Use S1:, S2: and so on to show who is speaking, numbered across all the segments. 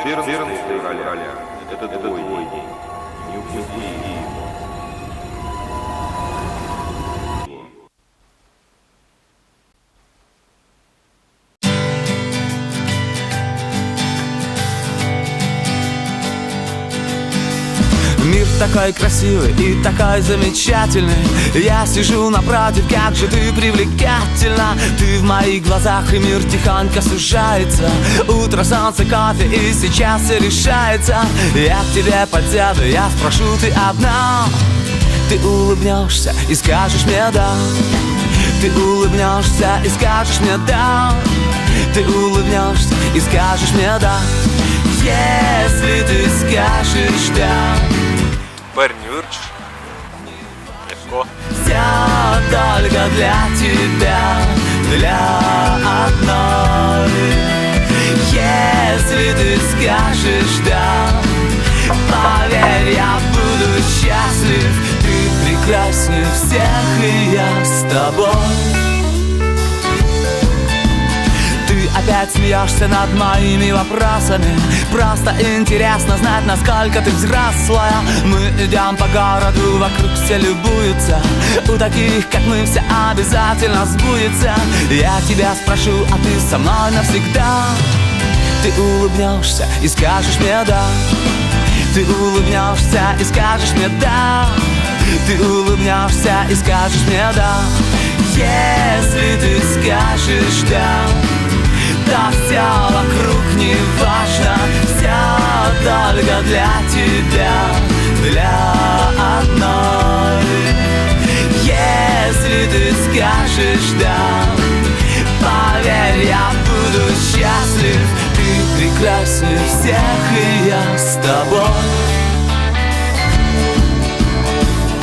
S1: 14 февраля. Это твой день. Не упусти его.
S2: Мир такой красивый и такой замечательный. Я сижу напротив, как же ты привлекательна. Ты в моих глазах, и мир тихонько сужается. Утро, солнце, кофе, и сейчас все решается. Я к тебе подсяду, я спрошу, ты одна. Ты улыбнешься и скажешь мне да. Ты улыбнешься и скажешь мне да. Ты улыбнешься и скажешь мне да. Если ты скажешь да.
S3: Парень, не выручишь? Легко.
S2: Все только для тебя, для одной. Если ты скажешь да, поверь, я буду счастлив. Ты прекраснее всех, и я с тобой. Опять смеешься над моими вопросами. Просто интересно знать, насколько ты взрослая. Мы идем по городу, вокруг все любуются. У таких, как мы, все обязательно сбудется. Я тебя спрошу, а ты со мной навсегда. Ты улыбнешься и скажешь мне да. Ты улыбнешься и скажешь мне да. Ты улыбнешься и скажешь мне да. Если ты скажешь да, да все вокруг не важно. Все только для тебя, для одной. Если ты скажешь да, поверь, я буду счастлив. Ты прекраснее всех, и я с тобой.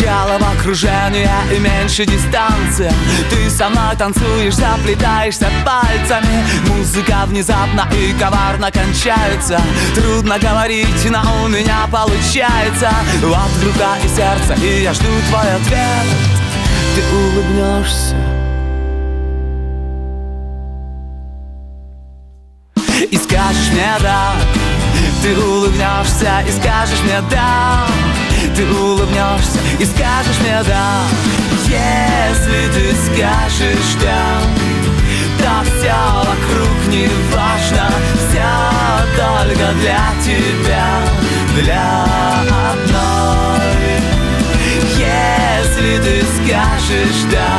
S2: Головокружение и меньше дистанция. Ты со мной танцуешь, заплетаешься пальцами. Музыка внезапно и коварно кончается. Трудно говорить, но у меня получается. Вот рука и сердце, и я жду твой ответ. Ты улыбнешься и скажешь мне да. Ты улыбнешься и скажешь мне да. Ты улыбнешься и скажешь мне да. Если ты скажешь да, да все вокруг не важно. Все только для тебя, для одной. Если ты скажешь да,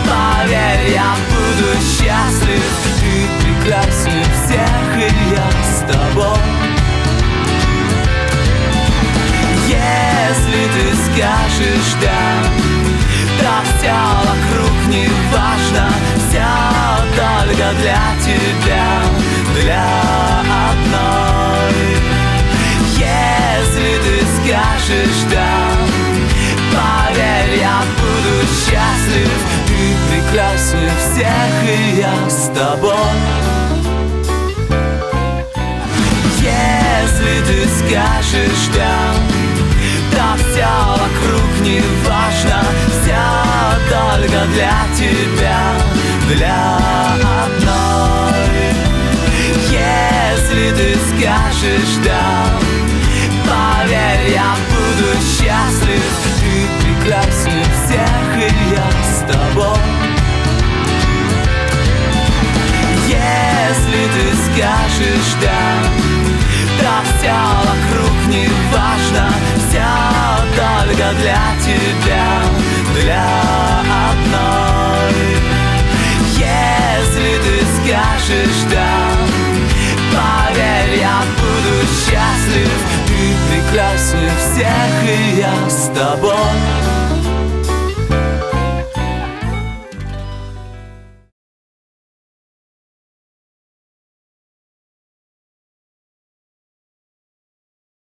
S2: поверь, я буду счастлив. Ты прекраснее всех, и я с тобой. Если ты скажешь да, да все вокруг не важно. Все только для тебя, для одной. Если ты скажешь да, поверь, я буду счастлив. Ты прекраснее всех, и я с тобой. Если ты скажешь да, да все вокруг не важно. Все только для тебя, для одной. Если ты скажешь да, поверь, я буду счастлив. Ты прекраснее всех, и я с тобой. Если ты скажешь да, да все вокруг не важно. Все только для тебя, для одной. Если ты скажешь да, поверь, я буду счастлив. Ты прекраснее всех, и я с тобой.